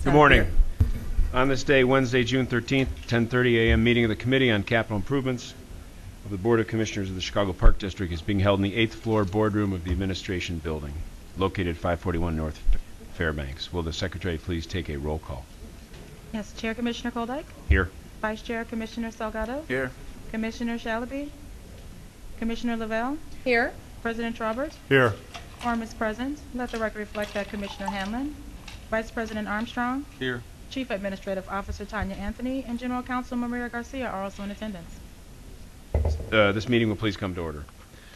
Good morning. On this day, Wednesday, June 13th, 10:30 a.m., meeting of the Committee on Capital Improvements of the Board of Commissioners of the Chicago Park District is being held in the 8th floor boardroom of the Administration Building, located 541 North Fairbanks. Will the Secretary please take a roll call? Yes, Chair Commissioner Koldyke. Here. Vice Chair Commissioner Salgado. Here. Commissioner Shalaby. Commissioner Lavelle. Here. President Trobert. Here. Quorum is present. Let the record reflect that Commissioner Hanlon, Vice President Armstrong, Here. Chief Administrative Officer Tanya Anthony, and General Counsel Maria Garcia are also in attendance. This meeting will please come to order.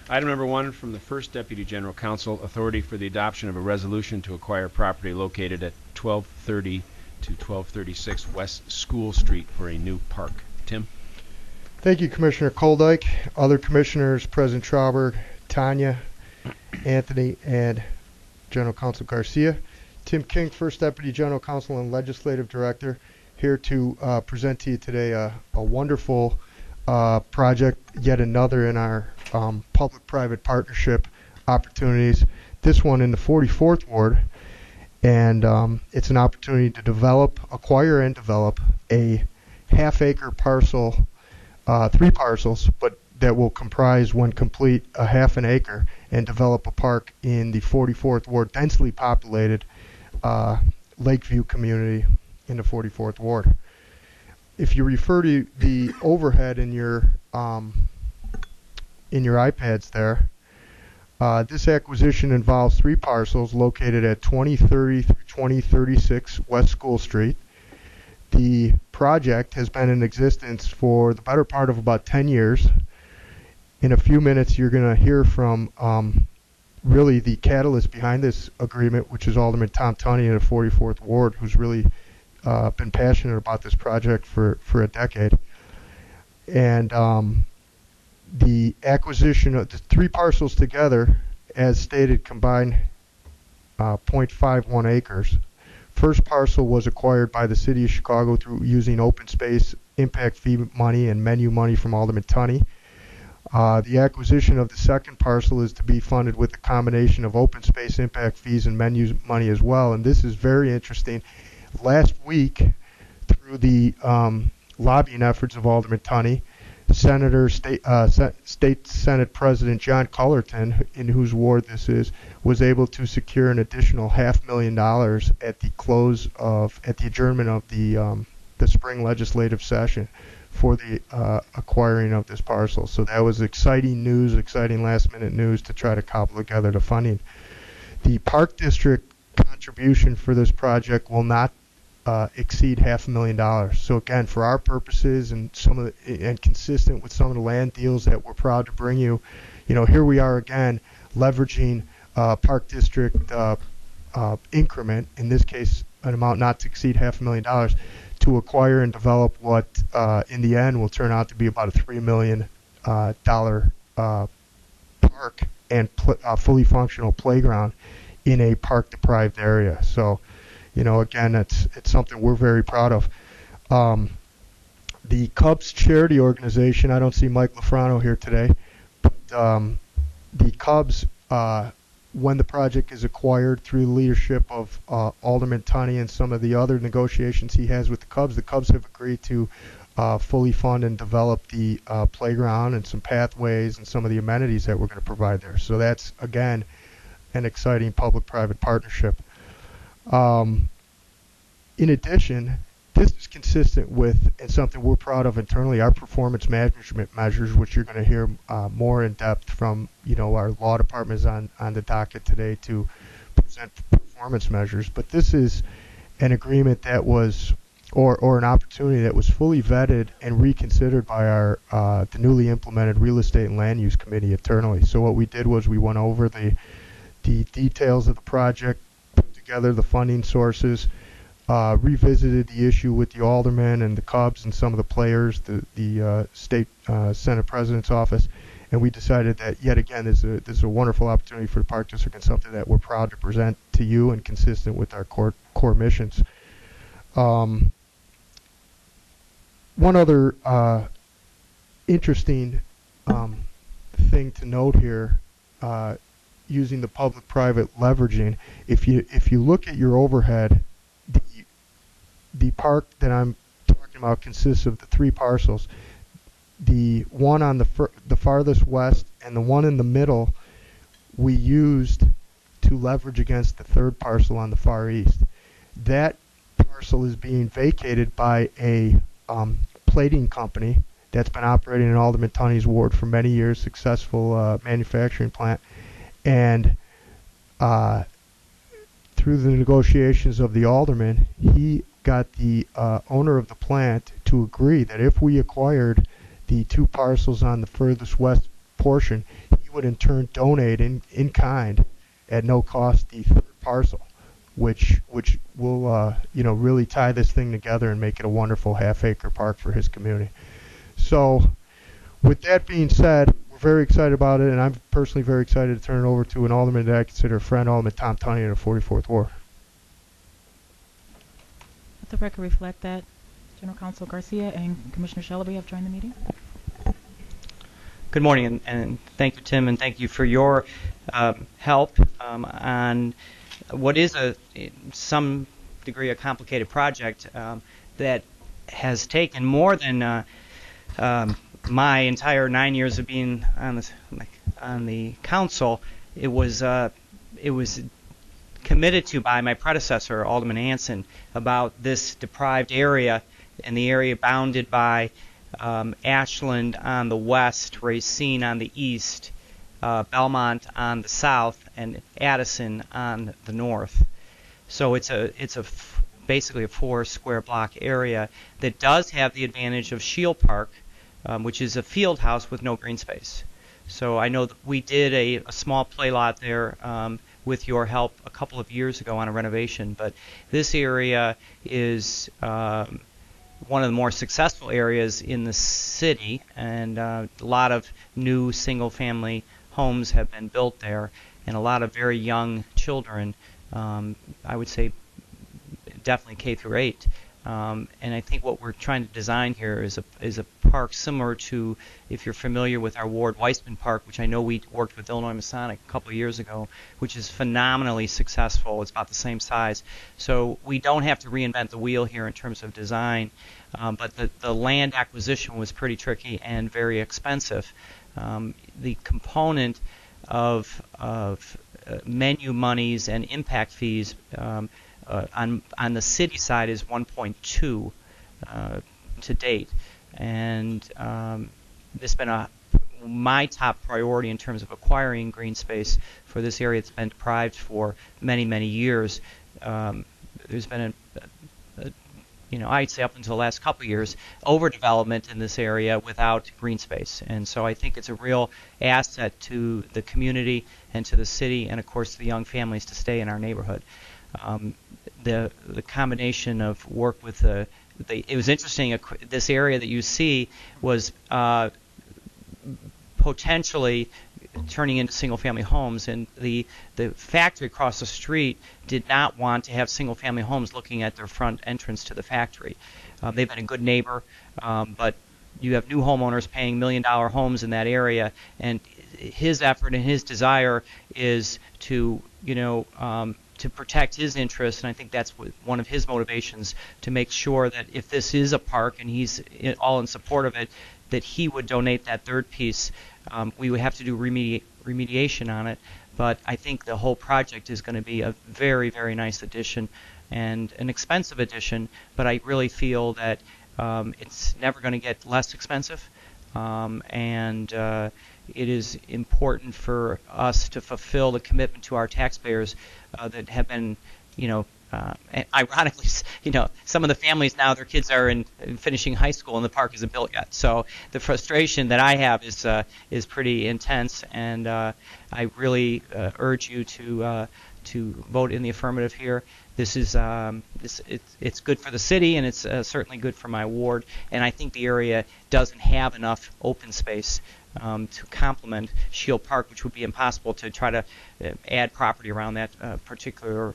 Item number 1 from the First Deputy General Counsel, authority for the adoption of a resolution to acquire property located at 1230 to 1236 West School Street for a new park. Tim? Thank you, Commissioner Koldyke. Other commissioners, President Trauberg, Tanya, Anthony, and General Counsel Garcia. Tim King, First Deputy General Counsel and Legislative Director, here to present to you today a wonderful project, yet another in our public-private partnership opportunities. This one in the 44th Ward, and it's an opportunity to acquire and develop a half-acre parcel, 3 parcels, but that will comprise, when complete, a half an acre, and develop a park in the 44th Ward, densely populated Lakeview community in the 44th Ward. If you refer to the overhead in your iPads there, this acquisition involves 3 parcels located at 2030 through 2036 West School Street. The project has been in existence for the better part of about 10 years. In a few minutes, you're going to hear from really the catalyst behind this agreement, which is Alderman Tom Tunney in the 44th Ward, who's really been passionate about this project for a decade. And the acquisition of the 3 parcels together, as stated, combine 0.51 acres. First parcel was acquired by the City of Chicago through using open space impact fee money and menu money from Alderman Tunney. The acquisition of the second parcel is to be funded with a combination of open space impact fees and menu money as well. And this is very interesting. Last week, through the lobbying efforts of Alderman Tunney, State Senate President John Cullerton, in whose ward this is, was able to secure an additional $500,000 at the adjournment of the spring legislative session for the acquiring of this parcel. So that was exciting news, exciting last-minute news to try to cobble together the funding. The Park District contribution for this project will not exceed $500,000. So again, for our purposes and consistent with some of the land deals that we're proud to bring you, here we are again leveraging Park District increment, in this case an amount not to exceed $500,000, to acquire and develop what in the end will turn out to be about a $3 million park and fully functional playground in a park deprived area. So again, it's something we're very proud of. The Cubs charity organization, I don't see Mike Lafrano here today, but the Cubs, when the project is acquired through the leadership of Alderman Tunney and some of the other negotiations he has with the Cubs have agreed to fully fund and develop the playground and some pathways and some of the amenities that we're going to provide there. So that's, again, an exciting public-private partnership. In addition, this is consistent with, and something we're proud of internally, our performance management measures, which you're going to hear more in depth from, our law department is on the docket today to present performance measures. But this is an agreement that was, or an opportunity that was fully vetted and reconsidered by our the newly implemented Real Estate and Land Use Committee internally. So what we did was we went over the details of the project, put together the funding sources, revisited the issue with the aldermen and the Cubs and some of the players, the State Senate President's office, and we decided that, yet again, this is a wonderful opportunity for the Park District and something that we're proud to present to you and consistent with our core missions. One other interesting thing to note here, using the public-private leveraging, if you look at your overhead, the the park that I'm talking about consists of the 3 parcels. The one on the farthest west and the one in the middle we used to leverage against the 3rd parcel on the far east. That parcel is being vacated by a plating company that's been operating in Alderman Tunney's ward for many years, successful manufacturing plant. And through the negotiations of the alderman, he got the owner of the plant to agree that if we acquired the 2 parcels on the furthest west portion, he would in turn donate in kind at no cost the 3rd parcel, which will really tie this thing together and make it a wonderful half-acre park for his community. So with that being said, we're very excited about it, and I'm personally very excited to turn it over to an alderman that I consider a friend, Alderman Tom Tunney in the 44th Ward. Let the record reflect that General Counsel Garcia and Commissioner Shalaby have joined the meeting. Good morning, and thank you, Tim, and thank you for your help on what is some degree a complicated project that has taken more than my entire 9 years of being on the council. It was committed to by my predecessor, Alderman Hanson, about this deprived area and the area bounded by Ashland on the west, Racine on the east, Belmont on the south, and Addison on the north. So it's basically a 4 square block area that does have the advantage of Shield Park, which is a field house with no green space. So I know that we did a small play lot there with your help a couple of years ago on a renovation, but this area is one of the more successful areas in the city, and a lot of new single-family homes have been built there, and a lot of very young children, I would say definitely K through 8. And I think what we're trying to design here is a park similar to, if you're familiar with our Ward Weissman Park, which I know we worked with Illinois Masonic a couple of years ago, which is phenomenally successful. It's about the same size. So we don't have to reinvent the wheel here in terms of design, but the land acquisition was pretty tricky and very expensive. The component of menu monies and impact fees on the city side is 1.2 to date, and this has been my top priority in terms of acquiring green space for this area that's been deprived for many, many years. There's been I'd say up until the last couple of years, overdevelopment in this area without green space, and so I think it's a real asset to the community and to the city, and of course the young families to stay in our neighborhood. The combination of work with it was interesting. This area that you see was potentially turning into single-family homes, and the factory across the street did not want to have single-family homes looking at their front entrance to the factory. They've been a good neighbor, but you have new homeowners paying $1 million homes in that area, and his effort and his desire is to to protect his interests, and I think that's one of his motivations, to make sure that if this is a park and he's all in support of it, that he would donate that 3rd piece. We would have to do remediation on it, but I think the whole project is going to be a very, very nice addition and an expensive addition, but I really feel that it's never going to get less expensive, and it is important for us to fulfill the commitment to our taxpayers that have been, ironically, some of the families now, their kids are in finishing high school and the park isn't built yet. So the frustration that I have is pretty intense, and I really urge you to vote in the affirmative here. This is it's good for the city, and it's certainly good for my ward. And I think the area doesn't have enough open space to complement Shield Park, which would be impossible to try to add property around that particular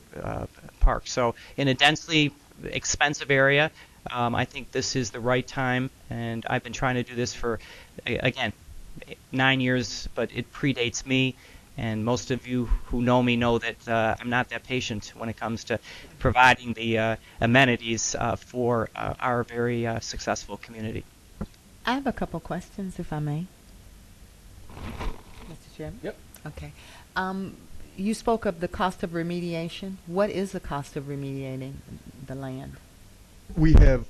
park. So in a densely expensive area, I think this is the right time, and I've been trying to do this for, again, 9 years, but it predates me, And most of you who know me know that I'm not that patient when it comes to providing the amenities for our very successful community. I have a couple questions, if I may. Mr. Chairman? Yep. Okay. You spoke of the cost of remediation. What is the cost of remediating the land? We have,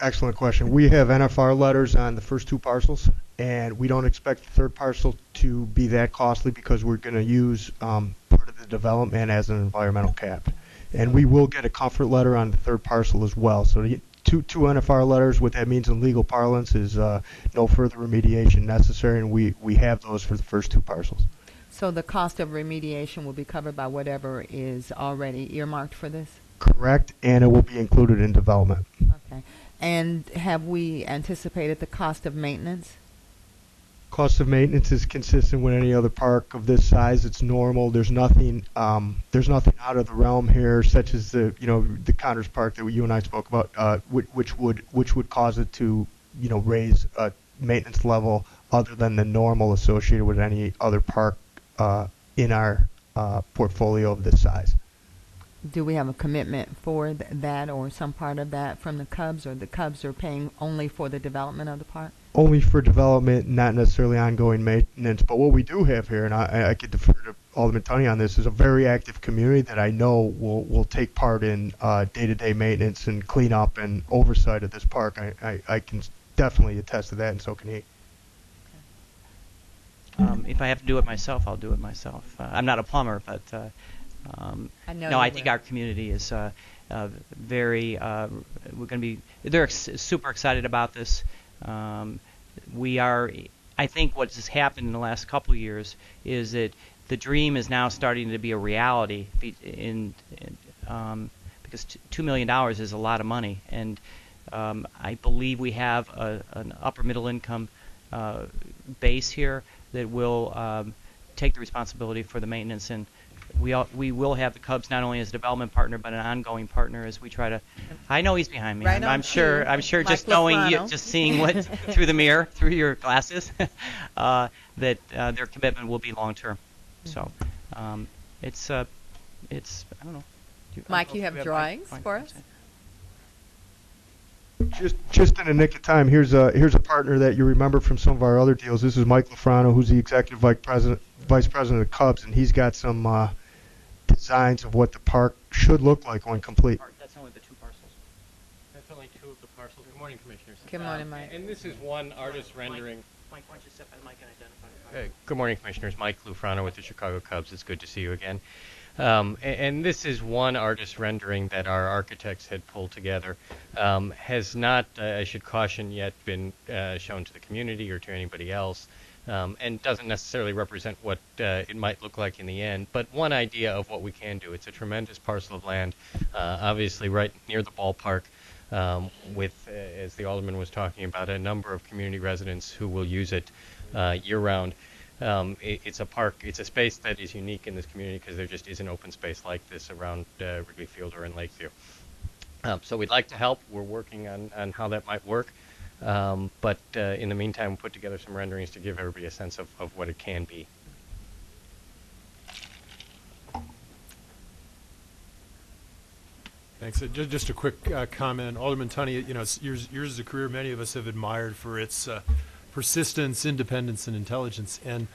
excellent question. We have NFR letters on the first two parcels, and we don't expect the third parcel to be that costly because we're going to use part of the development as an environmental cap. And we will get a comfort letter on the third parcel as well. So the two NFR letters, what that means in legal parlance is no further remediation necessary, and we have those for the first two parcels. So the cost of remediation will be covered by whatever is already earmarked for this? Correct, and it will be included in development. Okay. And have we anticipated the cost of maintenance? Cost of maintenance is consistent with any other park of this size. It's normal. There's nothing out of the realm here, such as the Connors Park that you and I spoke about, which would cause it to raise a maintenance level other than the normal associated with any other park in our portfolio of this size. Do we have a commitment for that or some part of that from the Cubs, or the Cubs are paying only for the development of the park? Only for development, not necessarily ongoing maintenance. But what we do have here, and I could defer to Alderman Tunney on this, is a very active community that I know will take part in day-to-day maintenance and cleanup and oversight of this park. I can definitely attest to that, and so can he. If I have to do it myself, I'll do it myself. I'm not a plumber, but I think our community is very. We're going to be. They're super excited about this. We are. I think what has happened in the last couple of years is that the dream is now starting to be a reality. Because $2 million is a lot of money, and I believe we have an upper middle income base here that will take the responsibility for the maintenance, and we will have the Cubs not only as a development partner but an ongoing partner as we try to. I know he's behind me. Right I'm sure. Mike Just knowing you, Lofrano. just seeing what through the mirror, through your glasses, that their commitment will be long term. So it's I don't know. Mike, you have drawings for us? Just in the nick of time, here's a partner that you remember from some of our other deals. This is Mike Lofrano, who's the executive vice president of the Cubs, and he's got some designs of what the park should look like when complete. That's only the two parcels. That's only two of the parcels. Good morning, Commissioners. Good morning, Mike. And this is one artist rendering. Mike, why don't you step by the mic and identify? Good morning, Commissioners. Mike Lufrano with the Chicago Cubs. It's good to see you again. And this is one artist rendering that our architects had pulled together. Has not, I should caution, yet been shown to the community or to anybody else, and doesn't necessarily represent what it might look like in the end, but one idea of what we can do. It's a tremendous parcel of land, obviously right near the ballpark, with, as the Alderman was talking about, a number of community residents who will use it year-round. It's a park, it's a space that is unique in this community because there just isn't open space like this around Wrigley Field or in Lakeview. So we'd like to help. We're working on how that might work. But in the meantime, we put together some renderings to give everybody a sense of what it can be. Thanks. Just a quick comment. Alderman Tunney, yours is a career many of us have admired for its persistence, independence, and intelligence. And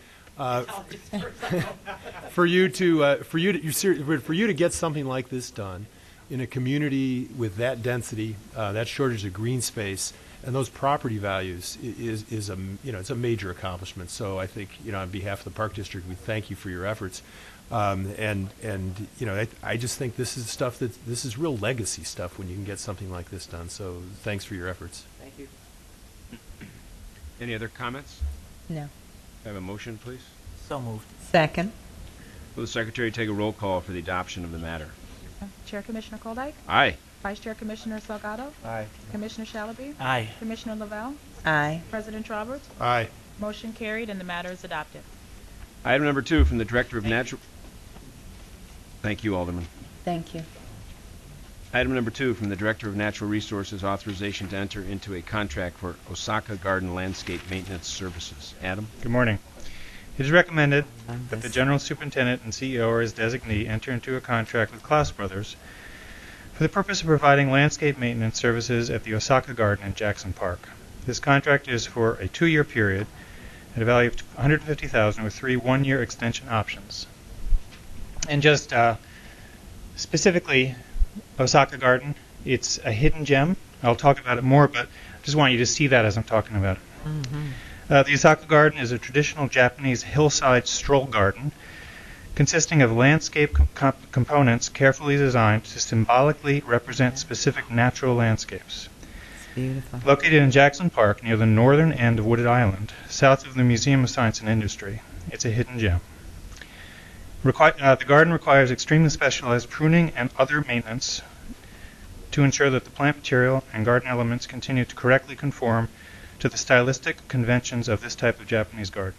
for you to get something like this done in a community with that density, that shortage of green space, and those property values is it's a major accomplishment. So I think on behalf of the Park District, we thank you for your efforts. I just think this is real legacy stuff when you can get something like this done. So thanks for your efforts. Thank you. Any other comments? No. Have a motion, please? So moved. Second. Will the Secretary take a roll call for the adoption of the matter? Chair Commissioner Koldyke? Aye. Vice Chair Commissioner Salgado? Aye. Commissioner Shalaby? Aye. Commissioner Lavelle? Aye. President Roberts? Aye. Motion carried and the matter is adopted. Item number 2 from the Director of Natural... Thank you, Alderman. Thank you. Item number 2 from the Director of Natural Resources, authorization to enter into a contract for Osaka Garden Landscape Maintenance Services. Adam? Good morning. It is recommended that the General Superintendent and CEO or his designee enter into a contract with Klaus Brothers for the purpose of providing landscape maintenance services at the Osaka Garden in Jackson Park. This contract is for a 2-year period at a value of $150,000 with 3 one-year extension options. And just specifically, Osaka Garden, it's a hidden gem. I'll talk about it more, but I just want you to see that as I'm talking about it. The Osaka Garden is a traditional Japanese hillside stroll garden consisting of landscape components carefully designed to symbolically represent specific natural landscapes. Beautiful. Located in Jackson Park near the northern end of Wooded Island, south of the Museum of Science and Industry, it's a hidden gem. The garden requires extremely specialized pruning and other maintenance to ensure that the plant material and garden elements continue to correctly conform to the stylistic conventions of this type of Japanese garden.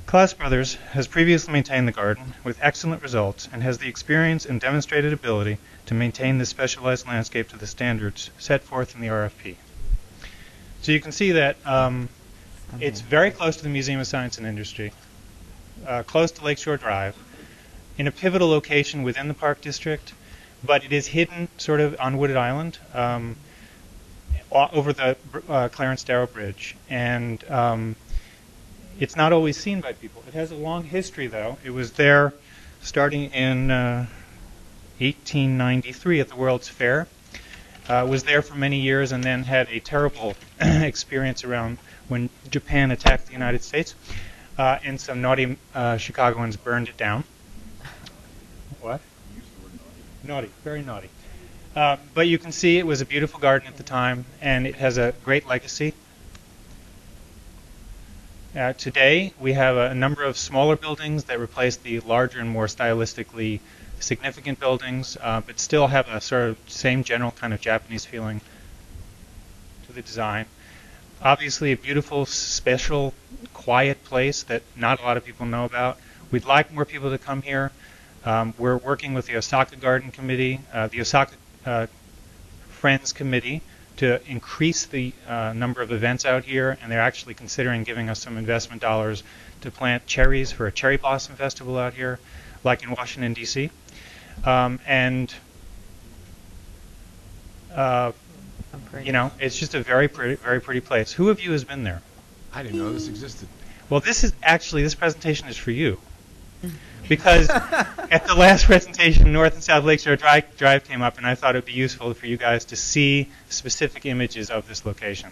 Klaus Brothers has previously maintained the garden with excellent results and has the experience and demonstrated ability to maintain this specialized landscape to the standards set forth in the RFP. So you can see that it's very close to the Museum of Science and Industry, close to Lakeshore Drive, in a pivotal location within the Park District, but it is hidden sort of on Wooded Island over the Clarence Darrow Bridge. And it's not always seen by people. It has a long history, though. It was there starting in 1893 at the World's Fair. Was there for many years and then had a terrible experience around when Japan attacked the United States. And some naughty Chicagoans burned it down. What? Naughty, very naughty. But you can see it was a beautiful garden at the time, and it has a great legacy. Today, we have a number of smaller buildings that replace the larger and more stylistically significant buildings, but still have a sort of same general kind of Japanese feeling to the design. Obviously, a beautiful, special, quiet place that not a lot of people know about. We'd like more people to come here. We're working with the Osaka Garden Committee, the Osaka Friends Committee, to increase the number of events out here, and they're actually considering giving us some investment dollars to plant cherries for a cherry blossom festival out here, like in Washington, D.C. You know, it's just a very pretty place. Who of you has been there? I didn't know this existed. Well, this presentation is for you. Because at the last presentation, North and South Lakeshore Drive came up, and I thought it would be useful for you guys to see specific images of this location.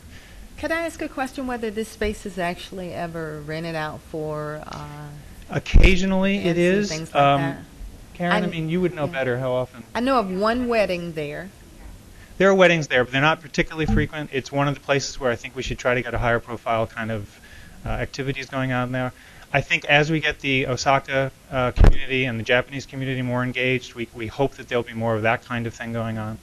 Could I ask a question whether this space is actually ever rented out for Occasionally it is. things like that? Karen, I mean, you would know better how often. I know of one wedding there. There are weddings there, but they're not particularly frequent. It's one of the places where I think we should try to get a higher profile kind of activities going on there. I think as we get the Osaka community and the Japanese community more engaged, we hope that there'll be more of that kind of thing going on.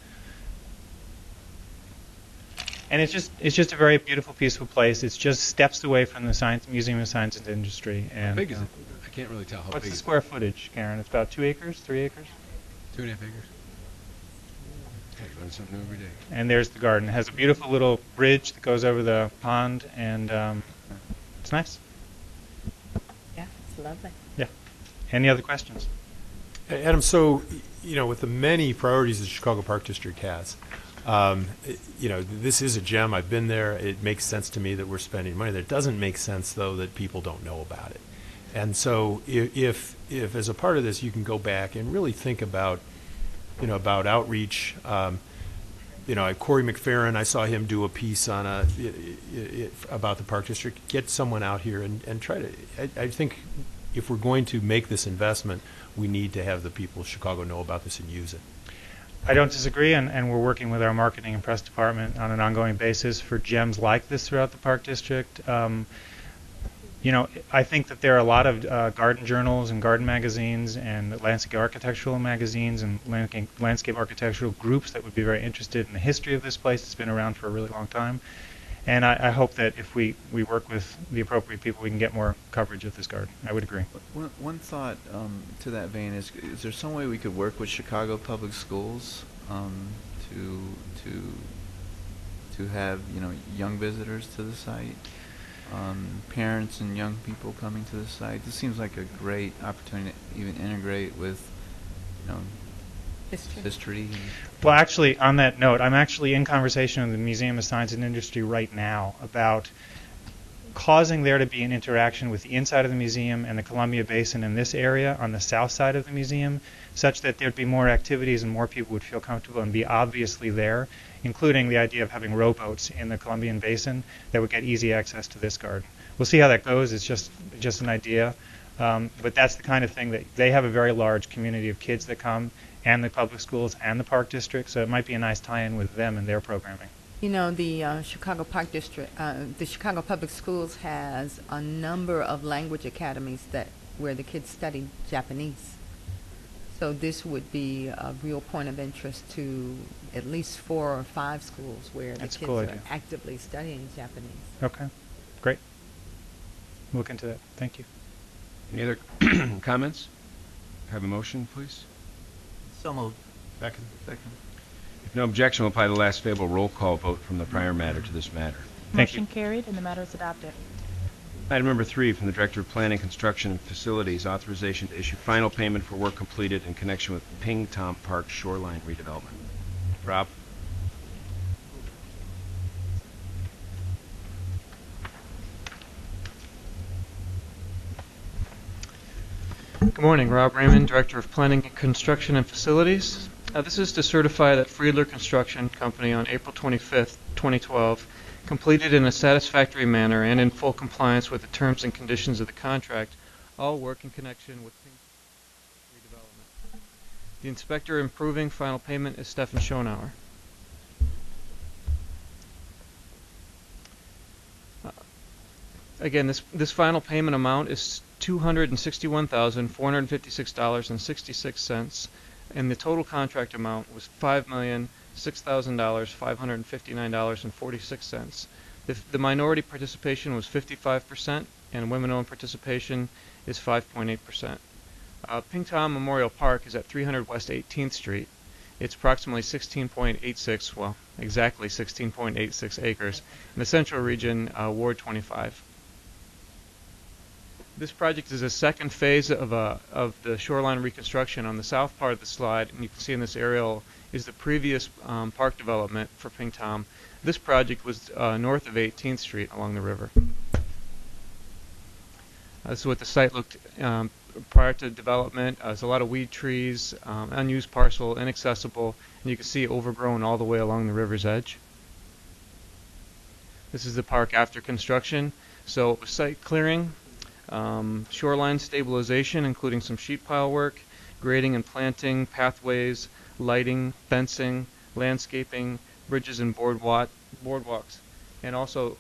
And it's just a very beautiful, peaceful place. It's just steps away from the Museum of Science and Industry. And How big is it? I can't really tell how what's big the it is. square footage, Karen? It's about 2 acres, 3 acres? 2.5 acres. I learn something new every day. And there's the garden. It has a beautiful little bridge that goes over the pond, and it's nice. Yeah, it's lovely. Yeah. Any other questions? Adam, so, you know, with the many priorities the Chicago Park District has, you know, this is a gem. I've been there. It makes sense to me that we're spending money there. It doesn't make sense, though, that people don't know about it. And so if as a part of this, you can go back and really think about, you know, about outreach. You know, Corey McFerrin, I saw him do a piece on about the Park District. Get someone out here and try to, I think if we're going to make this investment, we need to have the people of Chicago know about this and use it. I don't disagree, and we're working with our marketing and press department on an ongoing basis for gems like this throughout the Park District. You know, I think that there are a lot of garden journals and garden magazines and landscape architectural magazines and landscape architectural groups that would be very interested in the history of this place. It's been around for a really long time. And I hope that if we work with the appropriate people, we can get more coverage of this garden. I would agree. One thought to that vein is there some way we could work with Chicago Public Schools to have, you know, young visitors to the site? parents and young people coming to the site? This seems like a great opportunity to even integrate with, you know, history. Well, actually, on that note, I'm actually in conversation with the Museum of Science and Industry right now about causing there to be an interaction with the inside of the museum and the Columbia Basin in this area on the south side of the museum, such that there'd be more activities and more people would feel comfortable and be obviously there, including the idea of having rowboats in the Columbian Basin that would get easy access to this garden. We'll see how that goes. It's just an idea. But that's the kind of thing that they have a very large community of kids that come, and the public schools and the park district, so it might be a nice tie-in with them and their programming. You know, the Chicago Park District, the Chicago Public Schools has a number of language academies where the kids study Japanese. So this would be a real point of interest to at least 4 or 5 schools where the That's a kids cool are idea. actively studying Japanese. Okay, great. Look into that. Thank you. Any other comments? Have a motion, please. So moved. Second. If no objection, we'll apply the last favorable roll call vote from the prior matter to this matter. Thank you. Motion carried and the matter is adopted. Item number 3 from the Director of Planning, Construction, and Facilities, authorization to issue final payment for work completed in connection with Ping Tom Park shoreline redevelopment. Rob? Good morning, Rob Raymond, Director of Planning, Construction, and Facilities. This is to certify that Friedler Construction Company on April 25th, 2012, completed in a satisfactory manner and in full compliance with the terms and conditions of the contract all work in connection with redevelopment. The inspector approving final payment is Stefan Schonauer. Again, this final payment amount is $261,456.66, and the total contract amount was $5,006,559.46. The minority participation was 55%, and women-owned participation is 5.8%. Ping Tom Memorial Park is at 300 West 18th Street. It's approximately 16.86, well, exactly 16.86 acres in the Central Region, Ward 25. This project is a second phase of the shoreline reconstruction. On the south part of the slide, and you can see in this aerial, is the previous park development for Ping Tom. This project was north of 18th Street along the river. This is what the site looked prior to development. There's a lot of weed trees, unused parcel, inaccessible, and you can see overgrown all the way along the river's edge. This is the park after construction. So it was site clearing, shoreline stabilization, including some sheet pile work, grading and planting, pathways, lighting, fencing, landscaping, bridges and boardwalks, and also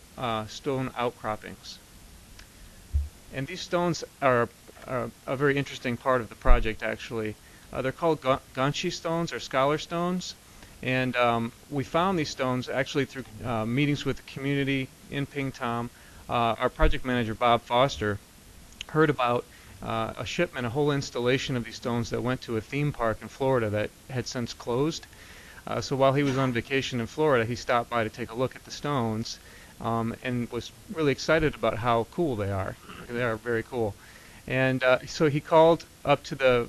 stone outcroppings. And these stones are a very interesting part of the project, actually. They're called Ganshi stones or scholar stones, and we found these stones actually through meetings with the community in Ping Tom. Our project manager, Bob Foster, heard about a shipment, a whole installation of these stones that went to a theme park in Florida that had since closed. So while he was on vacation in Florida, he stopped by to take a look at the stones and was really excited about how cool they are. They are very cool. And so he called up to the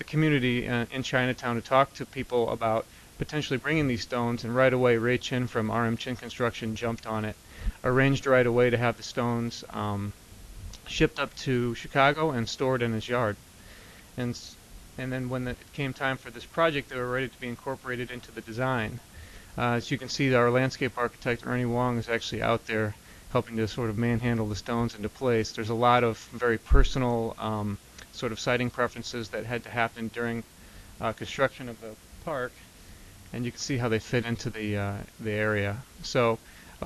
community in Chinatown to talk to people about potentially bringing these stones, and right away Ray Chin from RM Chin Construction jumped on it, arranged right away to have the stones shipped up to Chicago and stored in his yard. And then when it came time for this project, they were ready to be incorporated into the design. As you can see, our landscape architect, Ernie Wong, is actually out there helping to sort of manhandle the stones into place. There's a lot of very personal sort of siting preferences that had to happen during construction of the park, and you can see how they fit into the area. So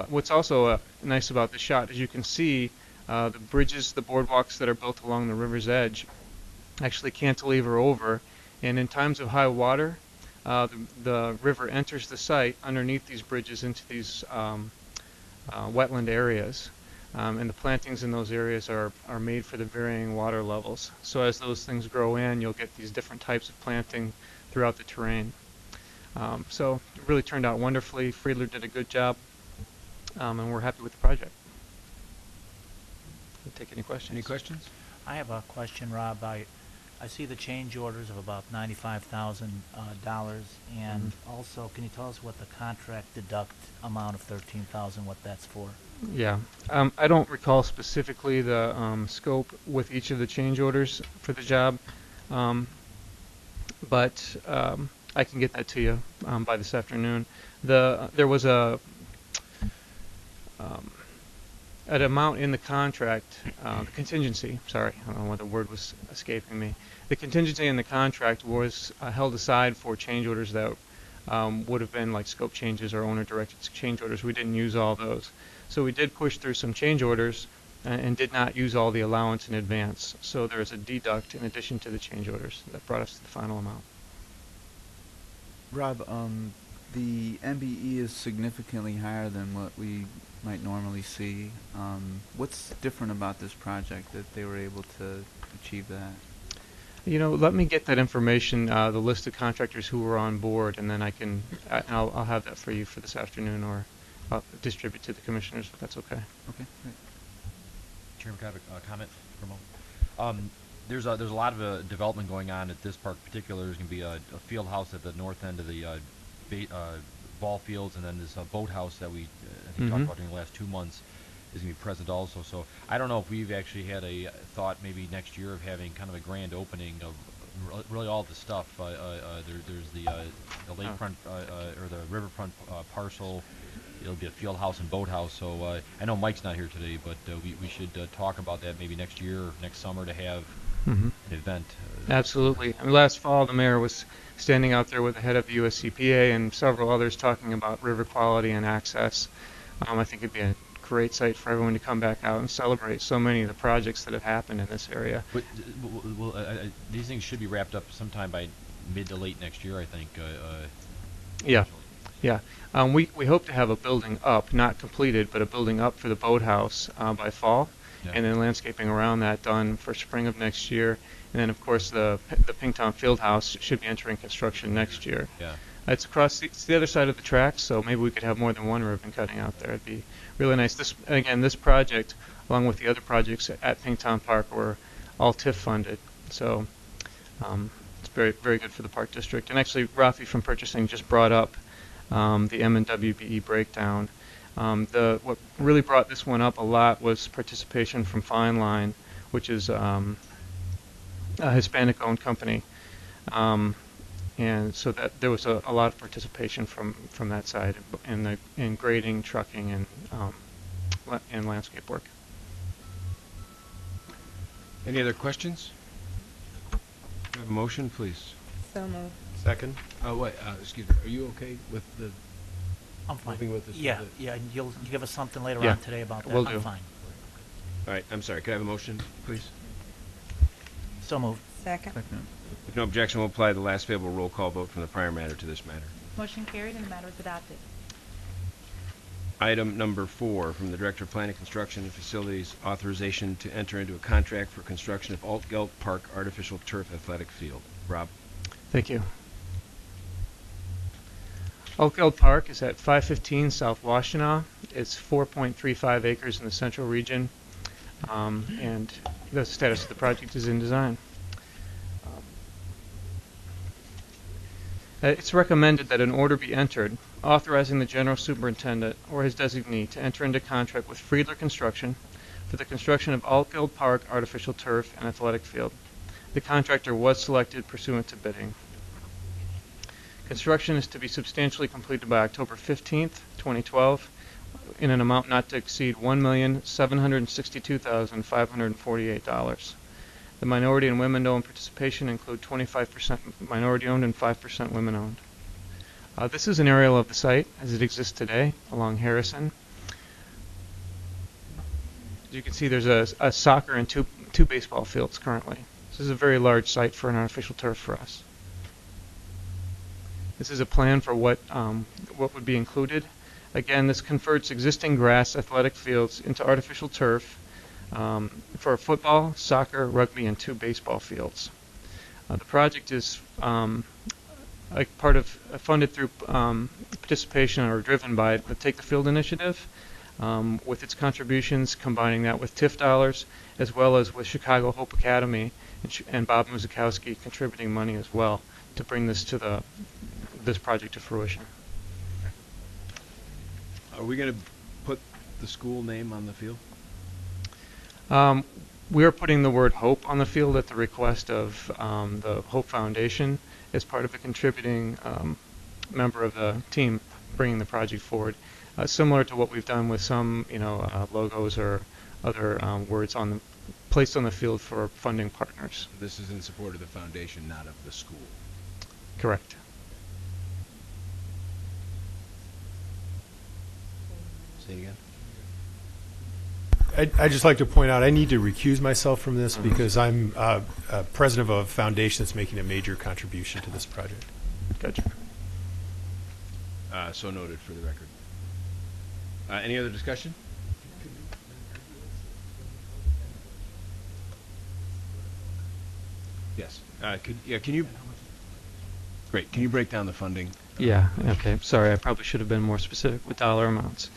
what's also nice about this shot is you can see the bridges, the boardwalks that are built along the river's edge actually cantilever over, and in times of high water, the river enters the site underneath these bridges into these wetland areas, and the plantings in those areas are made for the varying water levels. So as those things grow in, you'll get these different types of planting throughout the terrain. So it really turned out wonderfully. Friedler did a good job, and we're happy with the project. We'll take any questions. Any questions? I have a question, Rob. I see the change orders of about $95,000, and also, can you tell us what the contract deduct amount of $13,000, what that's for? Yeah. I don't recall specifically the scope with each of the change orders for the job, but I can get that to you by this afternoon. There was an amount in the contract, the contingency, sorry, I don't know why the word was escaping me. The contingency in the contract was held aside for change orders that would have been like scope changes or owner-directed change orders. We didn't use all those. So we did push through some change orders and did not use all the allowance in advance. So there is a deduct in addition to the change orders that brought us to the final amount. Rob, the MBE is significantly higher than what we might normally see. What's different about this project that they were able to achieve that? You know, let me get that information, the list of contractors who were on board, and then I'll have that for you for this afternoon, or I'll distribute to the commissioners if that's okay. Okay, great. Chairman, can I have a comment for a moment? There's a lot of development going on at this park in particular. There's going to be a field house at the north end of the ball fields, and then this boathouse that we I think talked about during the last 2 months is going to be present also. So I don't know if we've actually had a thought maybe next year of having kind of a grand opening of really all the stuff. There's the lakefront or the riverfront parcel. It'll be a field house and boathouse. So I know Mike's not here today, but we should talk about that maybe next year or next summer to have an event. Absolutely. I mean, last fall, the mayor was standing out there with the head of the USCPA and several others talking about river quality and access. I think it'd be a great site for everyone to come back out and celebrate so many of the projects that have happened in this area. But these things should be wrapped up sometime by mid to late next year, I think. Yeah. We hope to have a building up, not completed, but a building up for the boathouse by fall, and then landscaping around that done for spring of next year. And then, of course, the Pinktown Field House should be entering construction next year. Yeah. It's the other side of the tracks, so maybe we could have more than one ribbon cutting out there. It'd be really nice. This project, along with the other projects at Pinktown Park, were all TIF funded. So it's very, very good for the Park District. And actually, Rafi from purchasing just brought up the M&WBE breakdown. What really brought this one up a lot was participation from Fine Line, which is a Hispanic-owned company. And so that there was a lot of participation from that side in grading, trucking, and landscape work. Any other questions? Do you have a motion, please? So moved. Second. Oh, wait, excuse me. Are you okay with the I'm fine. moving with this? Yeah, and you'll give us something later Yeah, on today about that. will I'm do. fine. All right, I'm sorry. Could I have a motion, please? So moved. Second. Second. If no objection, we'll apply the last favorable roll call vote from the prior matter to this matter. Motion carried and the matter is adopted. Item number 4 from the Director of Planning, Construction, and Facilities, authorization to enter into a contract for construction of Altgeld Park Artificial Turf Athletic Field. Rob? Thank you. Altgeld Park is at 515 South Washtenaw. It's 4.35 acres in the central region, and the status of the project is in design. It's recommended that an order be entered authorizing the General Superintendent or his designee to enter into contract with Friedler Construction for the construction of Altgeld Park Artificial Turf and Athletic Field. The contractor was selected pursuant to bidding. Construction is to be substantially completed by October 15th, 2012, in an amount not to exceed $1,762,548. The minority and women-owned participation include 25% minority-owned and 5% women-owned. This is an aerial of the site as it exists today along Harrison. As you can see, there's a soccer and two baseball fields currently. This is a very large site for an artificial turf for us. This is a plan for what would be included. Again, this converts existing grass athletic fields into artificial turf for football, soccer, rugby, and 2 baseball fields. The project is funded through participation or driven by the Take the Field initiative. with its contributions, combining that with TIF dollars, as well as with Chicago Hope Academy and Bob Muzikowski contributing money as well to bring this project to fruition. Are we going to put the school name on the field? We are putting the word hope on the field at the request of the Hope Foundation as part of a contributing member of the team bringing the project forward, similar to what we've done with some logos or other words placed on the field for funding partners. This is in support of the foundation, not of the school. Correct. Say it again. I'd just like to point out I need to recuse myself from this because I'm president of a foundation that's making a major contribution to this project. Gotcha. So noted for the record. Any other discussion? Yes. Can you? Great. Can you break down the funding? Yeah. Okay. Sorry, I probably should have been more specific with dollar amounts.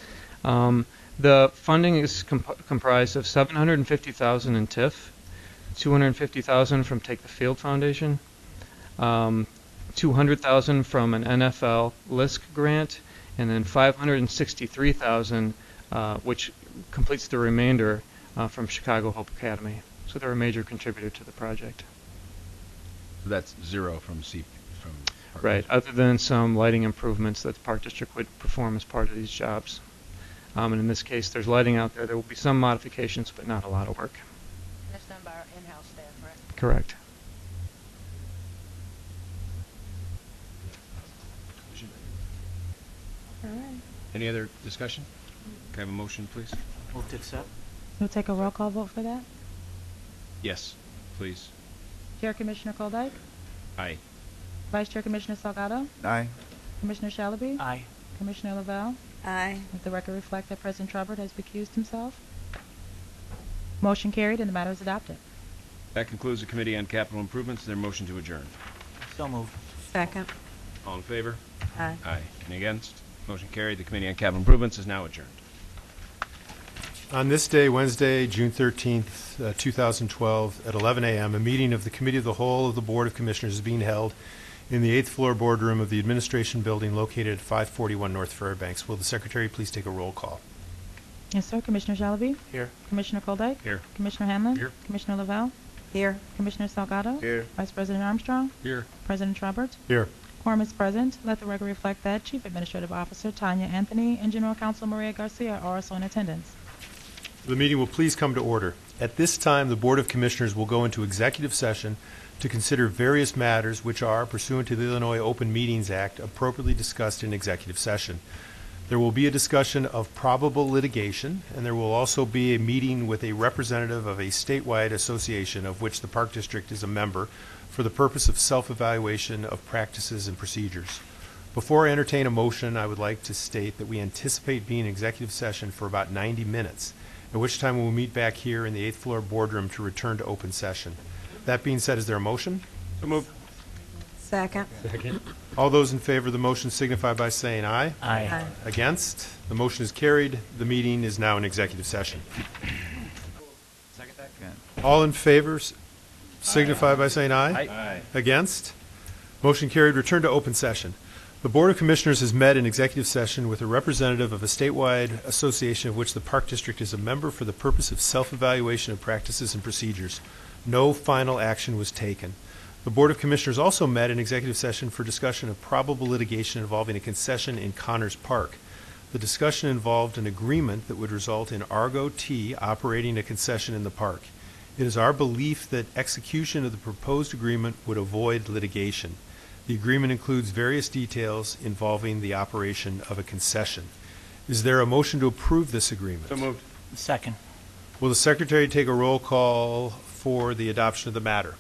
The funding is comprised of $750,000 in TIF, $250,000 from Take the Field Foundation, $200,000 from an NFL LISC grant, and then $563,000, which completes the remainder from Chicago Hope Academy. So they're a major contributor to the project. That's zero from Park Right, District. other than some lighting improvements that the Park District would perform as part of these jobs. And in this case, there's lighting out there. There will be some modifications, but not a lot of work. That's done by our in-house staff, right? Correct. All right. Any other discussion? Can I have a motion, please? Move to accept. We'll take a roll call vote for that. Yes, please. Chair Commissioner Koldyke, Aye. Vice Chair Commissioner Salgado, Aye. Commissioner Shalaby, Aye. Commissioner Lavelle. Aye. Let the record reflect that President Trubert has recused himself. Motion carried and the matter is adopted. That concludes the Committee on Capital Improvements. Is there a motion to adjourn? So moved. Second. All in favor? Aye. Aye. Any against? Motion carried. The Committee on Capital Improvements is now adjourned. On this day, Wednesday, June 13th, 2012, at 11 a.m., a meeting of the Committee of the Whole of the Board of Commissioners is being held in the 8th floor boardroom of the Administration Building located at 541 North Fairbanks. Will the Secretary please take a roll call? Yes, sir. Commissioner Shalaby, Here. Commissioner Koldyke, Here. Commissioner Hanlon, Here. Commissioner Lavelle, Here. Commissioner Salgado, Here. Vice President Armstrong, Here. President Trubert. Here. Quorum is present. Let the record reflect that Chief Administrative Officer Tanya Anthony and General Counsel Maria Garcia are also in attendance. The meeting will please come to order. At this time, the Board of Commissioners will go into executive session to consider various matters which are, pursuant to the Illinois Open Meetings Act, appropriately discussed in executive session. There will be a discussion of probable litigation, and there will also be a meeting with a representative of a statewide association of which the Park District is a member for the purpose of self-evaluation of practices and procedures. Before I entertain a motion, I would like to state that we anticipate being in executive session for about 90 minutes, at which time we will meet back here in the 8th floor boardroom to return to open session. That being said, is there a motion? So moved. Second. All those in favor of the motion signify by saying aye. Aye. Against? The motion is carried. The meeting is now in executive session. Second. All in favor signify by saying aye. Aye. Against? Motion carried. Return to open session. The Board of Commissioners has met in executive session with a representative of a statewide association of which the Park District is a member for the purpose of self-evaluation of practices and procedures. No final action was taken. The Board of Commissioners also met in executive session for discussion of probable litigation involving a concession in Connors Park. The discussion involved an agreement that would result in Argo Tea operating a concession in the park. It is our belief that execution of the proposed agreement would avoid litigation. The agreement includes various details involving the operation of a concession. Is there a motion to approve this agreement? So moved. Second. Will the Secretary take a roll call for the adoption of the matter?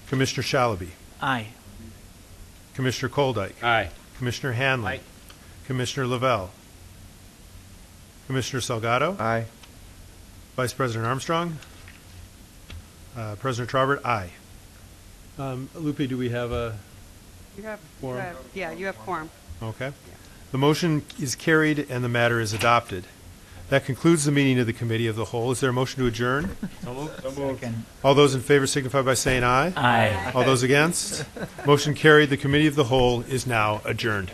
Commissioner Shalaby. Aye. Commissioner Koldyke. Aye. Commissioner Hanlon. Aye. Commissioner Lavelle. Commissioner Salgado. Aye. Vice President Armstrong. President Trubert. Aye. Lupe, do we have a You have, quorum? yeah, you have quorum. Okay. The motion is carried and the matter is adopted. That concludes the meeting of the Committee of the Whole. Is there a motion to adjourn? Second. All those in favor signify by saying aye. Aye. All those against? Motion carried. The Committee of the Whole is now adjourned.